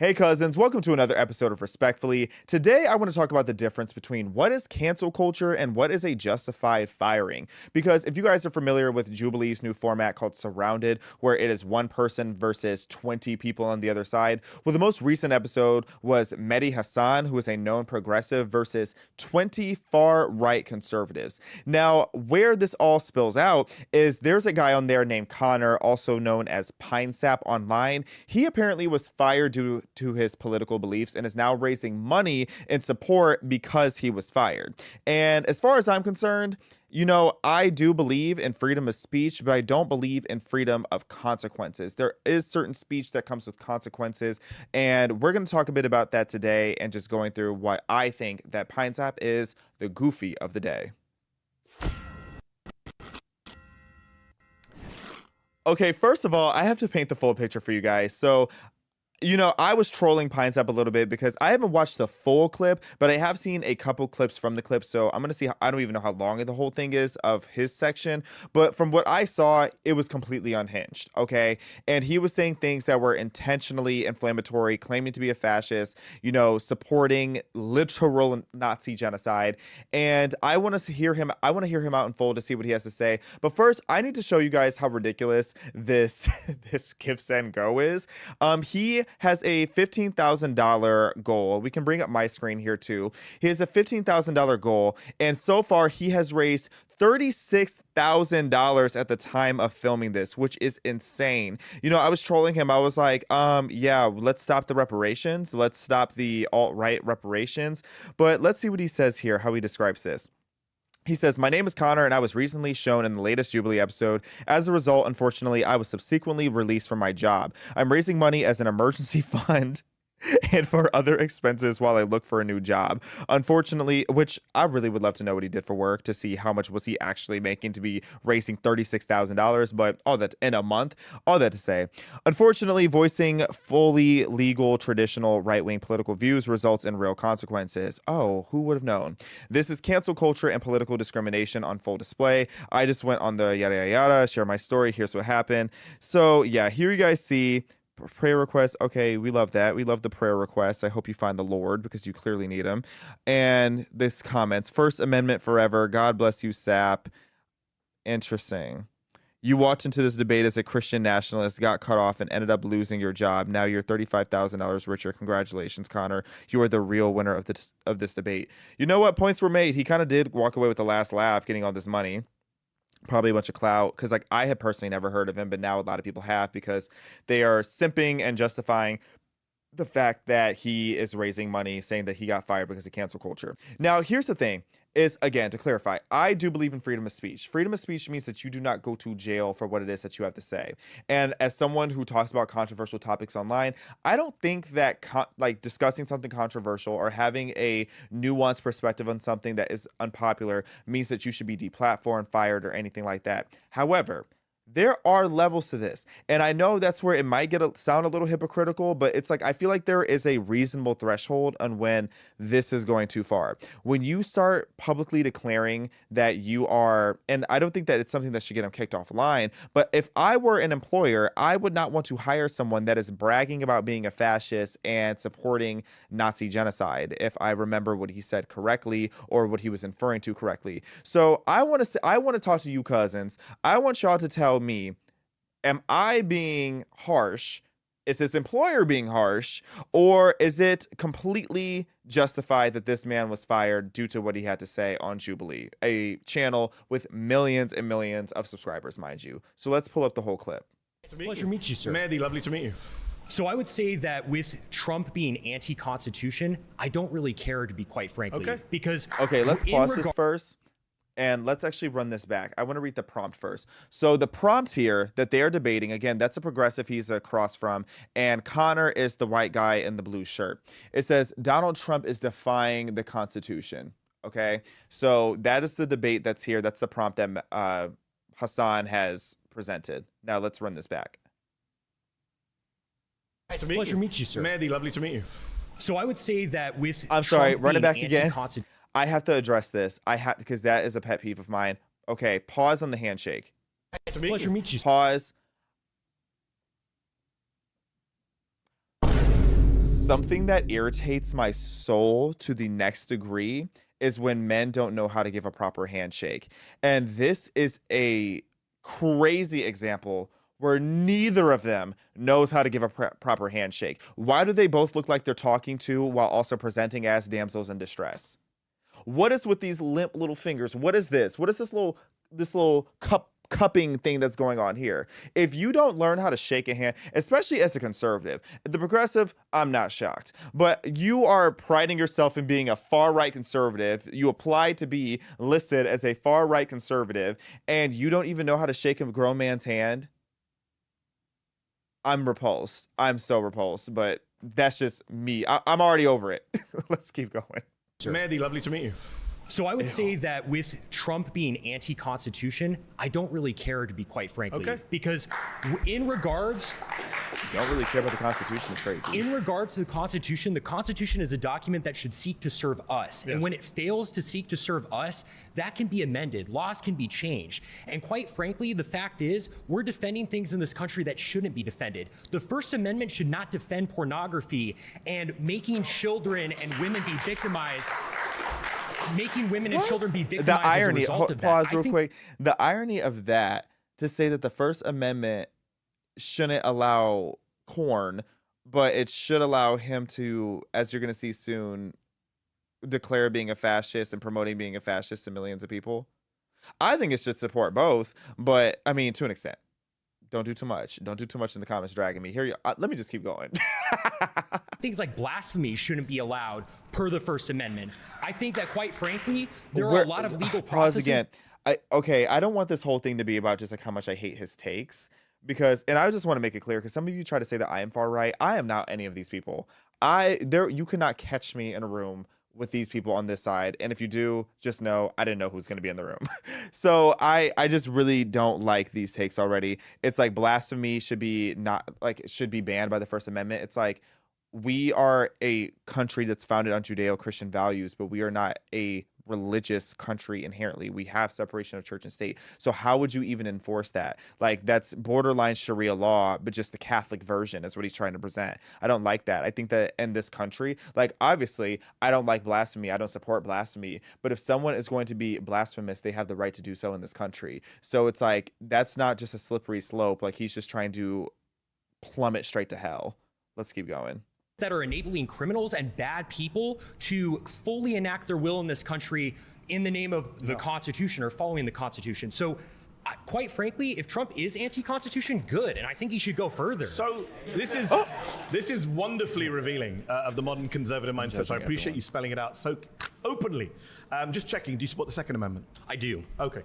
Hey cousins, welcome to another episode of Respectfully. Today I want to talk about the difference between what is cancel culture and what is a justified firing. Because if you guys are familiar with Jubilee's new format called Surrounded, where it is one person versus 20 people on the other side, well, the most recent episode was Mehdi Hassan, who is a known progressive, versus 20 far-right conservatives. Now, where this all spills out is there's a guy on there named Connor, also known as Pinesup online. He apparently was fired due to his political beliefs and is now raising money in support because he was fired. And as far as I'm concerned, you know, I do believe in freedom of speech, but I don't believe in freedom of consequences. There is certain speech that comes with consequences, and we're going to talk a bit about that today and just going through why I think that Pinesup is the goofy of the day. Okay, first of all, I have to paint the full picture for you guys. So, you know, I was trolling Pinesup a little bit because I haven't watched the full clip, but I have seen a couple clips from the clip. So I'm going to see, I don't even know how long the whole thing is of his section, but from what I saw, it was completely unhinged. Okay. And he was saying things that were intentionally inflammatory, claiming to be a fascist, you know, supporting literal Nazi genocide. And I want to hear him. I want to hear him out in full to see what he has to say. But first, I need to show you guys how ridiculous this Give Send Go is. He has a $15,000 goal. We can bring up my screen here too. He has a $15,000 goal, and so far he has raised $36,000 at the time of filming this, which is insane. You know, I was trolling him. I was like, yeah, let's stop the reparations. Let's stop the alt-right reparations. But let's see what he says here, how he describes this. He says, "My name is Connor, and I was recently shown in the latest Jubilee episode. As a result, unfortunately, I was subsequently released from my job. I'm raising money as an emergency fund and for other expenses while I look for a new job. Unfortunately," which I really would love to know what he did for work to see how much was he actually making to be raising $36,000, but all that in a month, all that to say, "Unfortunately, voicing fully legal, traditional right-wing political views results in real consequences." Oh, who would have known? "This is cancel culture and political discrimination on full display. I just went on the yada yada yada, share my story. Here's what happened." So yeah, here you guys see prayer requests. Okay, we love that. We love the prayer requests. I hope you find the Lord because you clearly need him. And this comments, "First Amendment forever. God bless you, Sap." Interesting. "You walked into this debate as a Christian nationalist, got cut off, and ended up losing your job. Now you're $35,000 richer. Congratulations, Connor. You are the real winner of this debate." You know what? Points were made. He kind of did walk away with the last laugh, getting all this money. Probably a bunch of clout, because like I had personally never heard of him, but now a lot of people have because they are simping and justifying the fact that he is raising money, saying that he got fired because of cancel culture. Now, here's the thing is, again, to clarify, I do believe in freedom of speech. Freedom of speech means that you do not go to jail for what it is that you have to say. And as someone who talks about controversial topics online, I don't think that like discussing something controversial or having a nuanced perspective on something that is unpopular means that you should be deplatformed, fired, or anything like that. However, there are levels to this, and I know that's where it might sound a little hypocritical, but it's like I feel like there is a reasonable threshold on when this is going too far. When you start publicly declaring that you are, and I don't think that it's something that should get them kicked offline, but if I were an employer, I would not want to hire someone that is bragging about being a fascist and supporting Nazi genocide, if I remember what he said correctly or what he was inferring to correctly. So I want to talk to you cousins. I want y'all to tell me, am I being harsh? Is this employer being harsh? Or is it completely justified that this man was fired due to what he had to say on Jubilee, a channel with millions and millions of subscribers, mind you? So let's pull up the whole clip. Pleasure to meet you, sir. Mehdi, lovely to meet you. So I would say that with Trump being anti-constitution, I don't really care, to be quite frankly. Okay. Because let's pause this first. And let's actually run this back. I want to read the prompt first. So the prompt here that they are debating, again, that's a progressive he's across from, and Connor is the white guy in the blue shirt. It says, "Donald Trump is defying the Constitution." Okay, so that is the debate that's here. That's the prompt that Hassan has presented. Now let's run this back. Pleasure to meet you, sir. Mehdi, lovely to meet you. So I would say that with I'm sorry, Trump run it being back again. anti-consti- I have to address this. I have, because that is a pet peeve of mine. Okay, pause on the handshake. Pleasure to meet you, sir. Pause. something that irritates my soul to the next degree is when men don't know how to give a proper handshake. And this is a crazy example where neither of them knows how to give a proper handshake. Why do they both look like they're talking to while also presenting as damsels in distress? What is with these limp little fingers? What is this? What is this little cupping thing that's going on here? If you don't learn how to shake a hand, especially as a conservative, the progressive, I'm not shocked, but you are priding yourself in being a far right conservative. You applied to be listed as a far right conservative, and you don't even know how to shake a grown man's hand. I'm repulsed. I'm so repulsed, but that's just me. I'm already over it. Let's keep going. Mehdi, lovely to meet you. So I would say that with Trump being anti-Constitution, I don't really care, to be quite frankly. Okay. Because in regards... You don't really care about the Constitution. It's crazy. In regards to the Constitution is a document that should seek to serve us. Yes. And when it fails to seek to serve us, that can be amended. Laws can be changed. And quite frankly, the fact is, we're defending things in this country that shouldn't be defended. The First Amendment should not defend pornography and making children and women be victimized. Making women and children be victimized. The irony, as a result of that. Pause real quick. The irony of that, to say that the First Amendment shouldn't allow corn, but it should allow him to, as you're going to see soon, declare being a fascist and promoting being a fascist to millions of people. I think it should support both, but I mean, to an extent. Don't do too much. Don't do too much in the comments dragging me. Here, let me just keep going. Things like blasphemy shouldn't be allowed per the First Amendment. I think that, quite frankly, there are a lot of legal processes. Pause again. I don't want this whole thing to be about just like how much I hate his takes. Because, and I just want to make it clear, because some of you try to say that I am far right. I am not any of these people. You cannot catch me in a room with these people on this side. And if you do, just know I didn't know who's going to be in the room. So I just really don't like these takes already. It's like blasphemy should be banned by the First Amendment. It's like, we are a country that's founded on Judeo-Christian values, but we are not a religious country inherently. We have separation of church and state. So how would you even enforce that? Like, that's borderline Sharia law, but just the Catholic version is what he's trying to present. I don't like that. I think that in this country, like, obviously, I don't like blasphemy. I don't support blasphemy. But if someone is going to be blasphemous, they have the right to do so in this country. So it's like, that's not just a slippery slope. Like, he's just trying to plummet straight to hell. Let's keep going. That are enabling criminals and bad people to fully enact their will in this country in the name of the Constitution or following the Constitution. So quite frankly, if Trump is anti-Constitution, good, and I think he should go further. So this is wonderfully revealing of the modern conservative mindset. So I appreciate you spelling it out so openly. Just checking, do you support the Second Amendment? I do. Okay,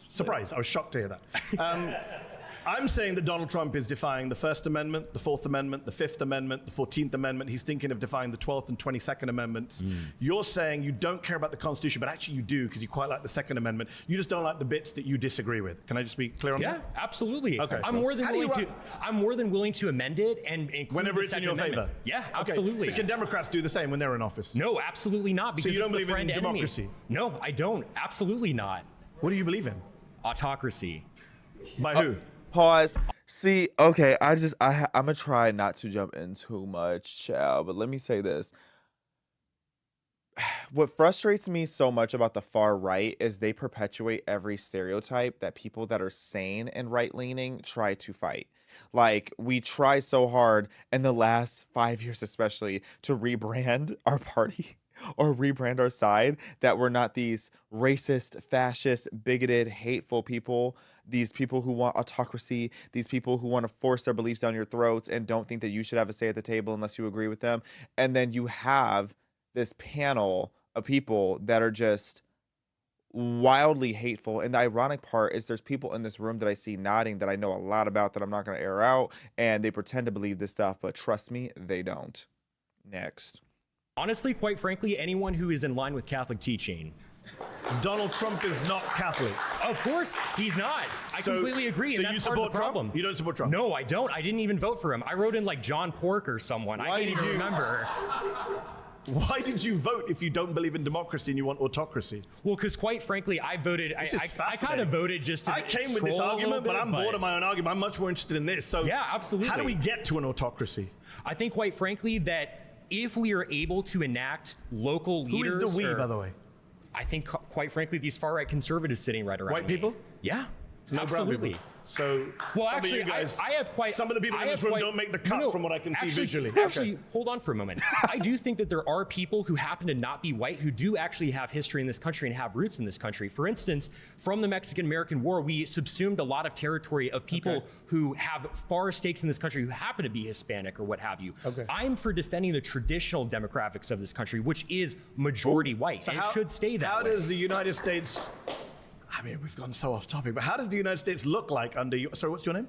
surprise, I was shocked to hear that. I'm saying that Donald Trump is defying the First Amendment, the Fourth Amendment, the Fifth Amendment, the 14th Amendment. He's thinking of defying the 12th and 22nd Amendments. You're saying you don't care about the Constitution, but actually you do, because you quite like the Second Amendment. You just don't like the bits that you disagree with. Can I just be clear on that? Yeah, absolutely. Okay. I'm more than willing to amend it and include whenever it's in your favor. Yeah, absolutely. Okay. So can Democrats do the same when they're in office? No, absolutely not. Because so you don't believe in democracy? No, I don't. Absolutely not. What do you believe in? Autocracy. By who? Pause. See, okay, I'm gonna try not to jump in too much, child, but let me say this. What frustrates me so much about the far right is they perpetuate every stereotype that people that are sane and right-leaning try to fight. Like, we try so hard in the last 5 years especially to rebrand our party or rebrand our side, that we're not these racist, fascist, bigoted, hateful people, these people who want autocracy, these people who want to force their beliefs down your throats and don't think that you should have a say at the table unless you agree with them. And then you have this panel of people that are just wildly hateful. And the ironic part is there's people in this room that I see nodding that I know a lot about that I'm not going to air out, and they pretend to believe this stuff, but trust me, they don't. Next. Honestly, quite frankly, anyone who is in line with Catholic teaching. Donald Trump is not Catholic. Of course, he's not. I completely agree, and that's part of the problem. You don't support Trump? No, I don't. I didn't even vote for him. I wrote in like John Pork or someone. I can't even remember. Why did you vote if you don't believe in democracy and you want autocracy? Well, because quite frankly, I voted. I kind of voted just to. I came with this argument, but I'm bored of my own argument. I'm much more interested in this. So yeah, absolutely. How do we get to an autocracy? I think, quite frankly, that if we are able to enact local leaders. Who is the we, by the way? I think, quite frankly, these far-right conservatives sitting right around White me. people? Yeah, No brown absolutely. people. So, Well, some actually, of you guys, I have quite. some of the people in this room don't make the cut from what I can see visually. Actually, hold on for a moment. I do think that there are people who happen to not be white who do actually have history in this country and have roots in this country. For instance, from the Mexican-American War, we subsumed a lot of territory of people who have far stakes in this country who happen to be Hispanic or what have you. I'm for defending the traditional demographics of this country, which is majority white, and it should stay that way. How does the United States... I mean, we've gone so off topic, but how does the United States look like under you? Sorry, what's your name?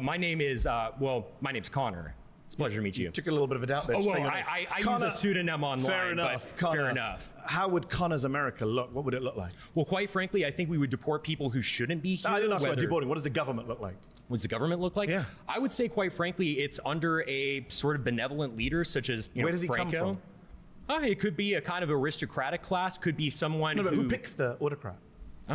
My name is, my name's Connor. It's a pleasure to meet you. Took a little bit of a doubt there. Oh, well, I use a pseudonym online. Fair enough. But Connor, fair enough. How would Connor's America look? What would it look like? Well, quite frankly, I think we would deport people who shouldn't be here. I didn't ask about deporting. What does the government look like? What does the government look like? Yeah. I would say, quite frankly, it's under a sort of benevolent leader, such as Where does he Franco. come from? It could be a kind of aristocratic class. Could be someone who picks the autocrat?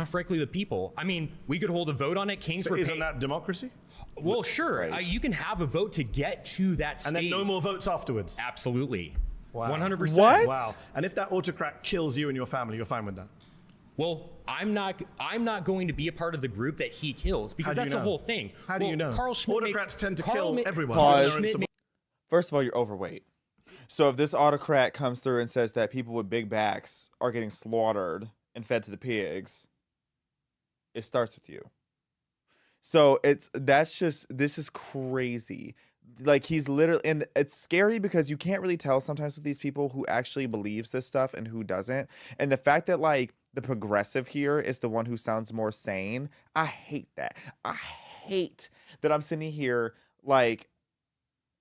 Frankly, the people. I mean, we could hold a vote on it. Kings were Isn't that democracy? Well, sure. Right. You can have a vote to get to that stage. And then no more votes afterwards? Absolutely. Wow. 100%. What? Wow. And if that autocrat kills you and your family, you're fine with that? Well, I'm not going to be a part of the group that he kills, because that's the whole thing. How do you know? Carl Schmitt Autocrats tend to kill everyone. Pause. First of all, you're overweight. So if this autocrat comes through and says that people with big backs are getting slaughtered and fed to the pigs, it starts with you. So this is crazy. Like, he's literally, and it's scary because you can't really tell sometimes with these people who actually believes this stuff and who doesn't. And the fact that, like, the progressive here is the one who sounds more sane, I hate that. I hate that I'm sitting here, like,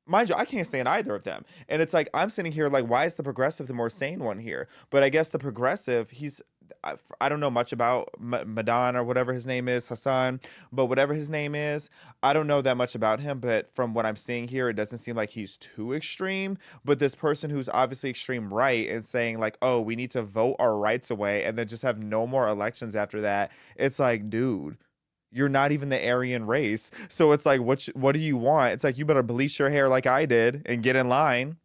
mind you, I can't stand either of them. And it's like, I'm sitting here like, why is the progressive the more sane one here? But I guess the progressive, I don't know much about Madan or whatever his name is, Hassan, but whatever his name is, I don't know that much about him. But from what I'm seeing here, it doesn't seem like he's too extreme. But this person who's obviously extreme right and saying like, oh, we need to vote our rights away and then just have no more elections after that. It's like, dude, you're not even the Aryan race. So it's like, what do you want? It's like, you better bleach your hair like I did and get in line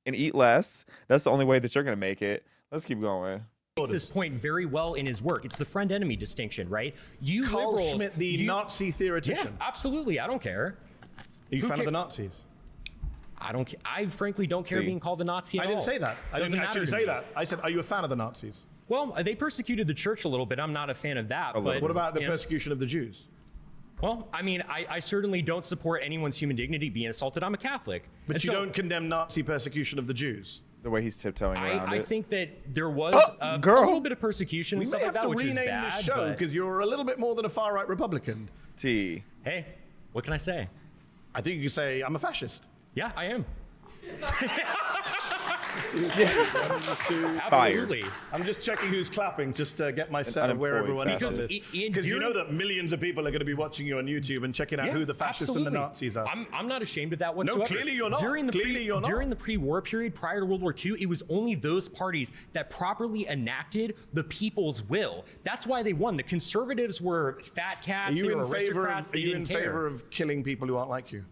and eat less. That's the only way that you're going to make it. Let's keep going. Makes this point very well in his work. It's the friend-enemy distinction, right? You Carl liberals, Schmitt, the Nazi theoretician. Yeah, absolutely. I don't care. Are you a fan of the Nazis? I frankly don't care being called a Nazi at all. I didn't say that. I didn't actually say that. I said, are you a fan of the Nazis? Well, they persecuted the church a little bit. I'm not a fan of that. But what about the persecution of the Jews? Well, I mean, I certainly don't support anyone's human dignity being assaulted. I'm a Catholic. But you don't condemn Nazi persecution of the Jews? The way he's tiptoeing around it. I think that there was a little bit of persecution and stuff like that, which is bad. We may have to rename the show because you're a little bit more than a far-right Republican. T. Hey, what can I say? I think you can say I'm a fascist. Yeah, I am. Absolutely. I'm just checking who's clapping just to get my set of where everyone is. Because you know that millions of people are going to be watching you on YouTube and checking out who the fascists and the Nazis are. I'm not ashamed of that whatsoever. No, clearly you're not. During the pre-war period, prior to World War II, it was only those parties that properly enacted the people's will. That's why they won. The conservatives were fat cats. They were aristocrats. Are you in favor of killing people who aren't like you?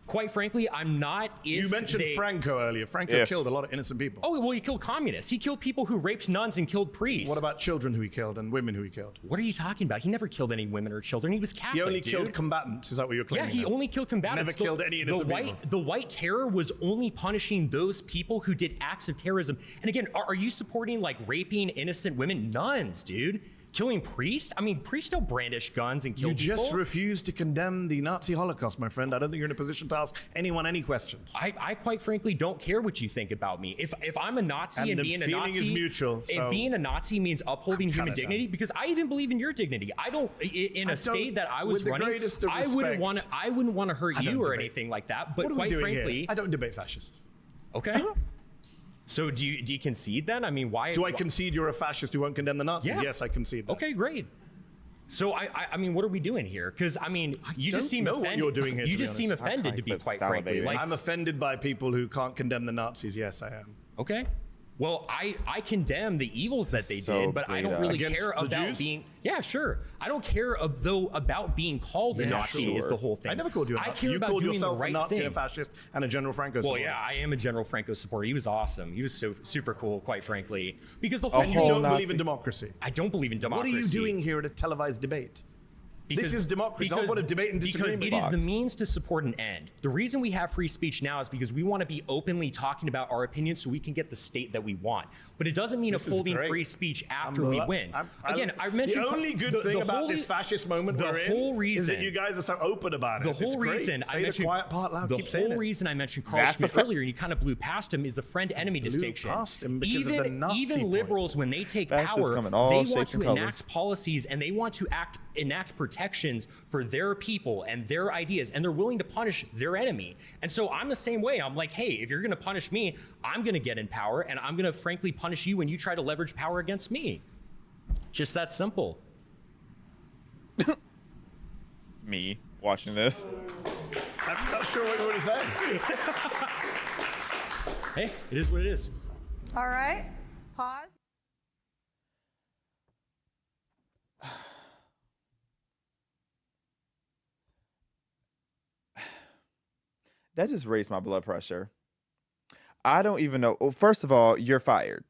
Quite frankly, I'm not. You mentioned Franco earlier. Franco killed a lot of innocent people. Oh, well, he killed communists. He killed people who raped nuns and killed priests. What about children who he killed and women who he killed? What are you talking about? He never killed any women or children. He was Catholic, He only killed combatants. Is that what you're claiming? Yeah, he only killed combatants. Never killed any innocent people. The White Terror was only punishing those people who did acts of terrorism. And again, are you supporting like raping innocent women? Nuns, dude. Killing priests? I mean, priests don't brandish guns and kill people. You just refuse to condemn the Nazi Holocaust, my friend. I don't think you're in a position to ask anyone any questions. I quite frankly don't care what you think about me. If I'm a Nazi and being a Nazi is mutual, and being a Nazi means upholding human dignity, because I even believe in your dignity. I don't in a state that I was running. I wouldn't want to hurt you or anything like that. But quite frankly, I don't debate fascists. Okay. So do you concede then? I mean, why? Do I concede you're a fascist who won't condemn the Nazis? Yeah. Yes, I concede that. Okay, great. So I mean, what are we doing here? Because I mean, you just seem offended. What you're doing here, you just seem offended, to be quite frankly. I'm offended by people who can't condemn the Nazis. Yes, I am. Okay. Well, I condemn the evils that they So did, but I don't Greta. really Against care the about Jews? being. Yeah, sure. I don't care about being called a Nazi sure. is the whole thing. I never called you a I Nazi. care You about called doing the yourself a right Nazi thing. and a fascist and a General Franco Well, supporter. yeah, I am a General Franco supporter. He was awesome. He was so super cool, quite frankly. Because the whole And you thing, don't Nazi. believe in democracy. I don't believe in What democracy. are you doing here at a televised debate? This is democracy, not what a debate and disagreement. Because it is the means to support an end. The reason we have free speech now is because we want to be openly talking about our opinions so we can get the state that we want. But it doesn't mean upholding great. free speech after we win. Again, I mentioned the only good thing about this fascist moment we're in is that you guys are so open about it. The whole It's great. reason Say I mentioned the quiet part loud. the Keep saying whole it. reason I mentioned Carl That's Schmitt the earlier, and you kind of blew past him, is the friend-enemy distinction. past him because of the Nazi even point. liberals, when they take Fascists power, come in all they want shapes to and colors. enact policies and they want to enact protections for their people and their ideas, and they're willing to punish their enemy. And so I'm the same way. I'm like, hey, if you're going to punish me, I'm going to get in power, and I'm going to frankly punish you when you try to leverage power against me. Just that simple. Me watching this. I'm not sure what you want to say. Hey, it is what it is. All right. Pause. That just raised my blood pressure. I don't even know. Well, first of all, you're fired.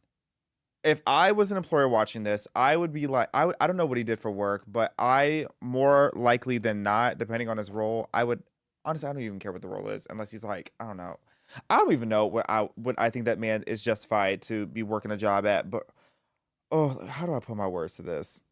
If I was an employer watching this, I would be like, I don't know what he did for work, but I more likely than not, depending on his role, I would honestly, I don't even care what the role is, unless he's like, I don't know. I don't even know what I think that man is justified to be working a job at, but oh, how do I put my words to this?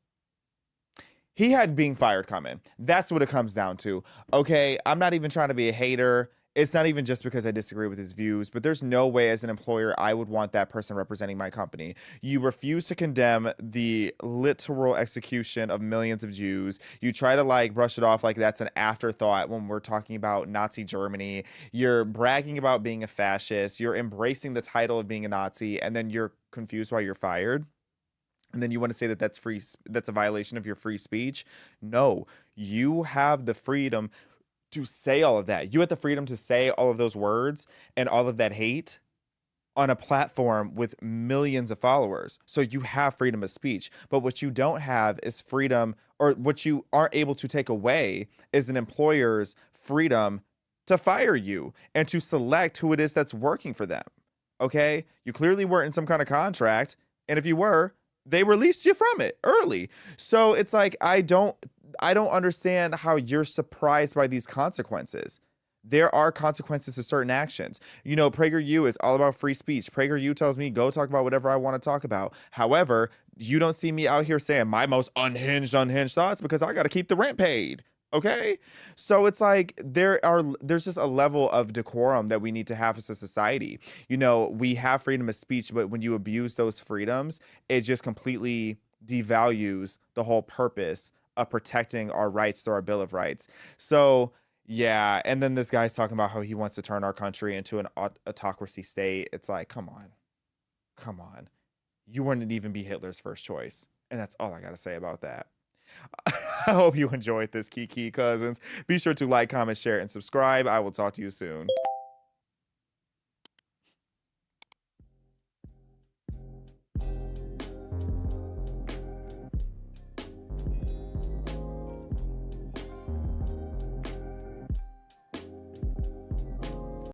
He had being fired coming. That's what it comes down to. Okay, I'm not even trying to be a hater. It's not even just because I disagree with his views, but there's no way as an employer I would want that person representing my company. You refuse to condemn the literal execution of millions of Jews. You try to like brush it off like that's an afterthought when we're talking about Nazi Germany. You're bragging about being a fascist. You're embracing the title of being a Nazi, and then you're confused why you're fired. And then you want to say that that's a violation of your free speech? No, you have the freedom to say all of that. You have the freedom to say all of those words and all of that hate on a platform with millions of followers. So you have freedom of speech. But what you don't have is freedom, or what you aren't able to take away is an employer's freedom to fire you and to select who it is that's working for them. Okay? You clearly weren't in some kind of contract. And if you were, they released you from it early. So it's like, I don't understand how you're surprised by these consequences. There are consequences to certain actions. You know, PragerU is all about free speech. PragerU tells me, go talk about whatever I want to talk about. However, you don't see me out here saying my most unhinged thoughts because I got to keep the rent paid. Okay? So it's like there's just a level of decorum that we need to have as a society. You know, we have freedom of speech, but when you abuse those freedoms, it just completely devalues the whole purpose of protecting our rights through our Bill of Rights. So yeah, and then this guy's talking about how he wants to turn our country into an autocracy state. It's like, come on. You wouldn't even be Hitler's first choice. And that's all I got to say about that. I hope you enjoyed this, Kiki Cousins. Be sure to like, comment, share, and subscribe. I will talk to you soon.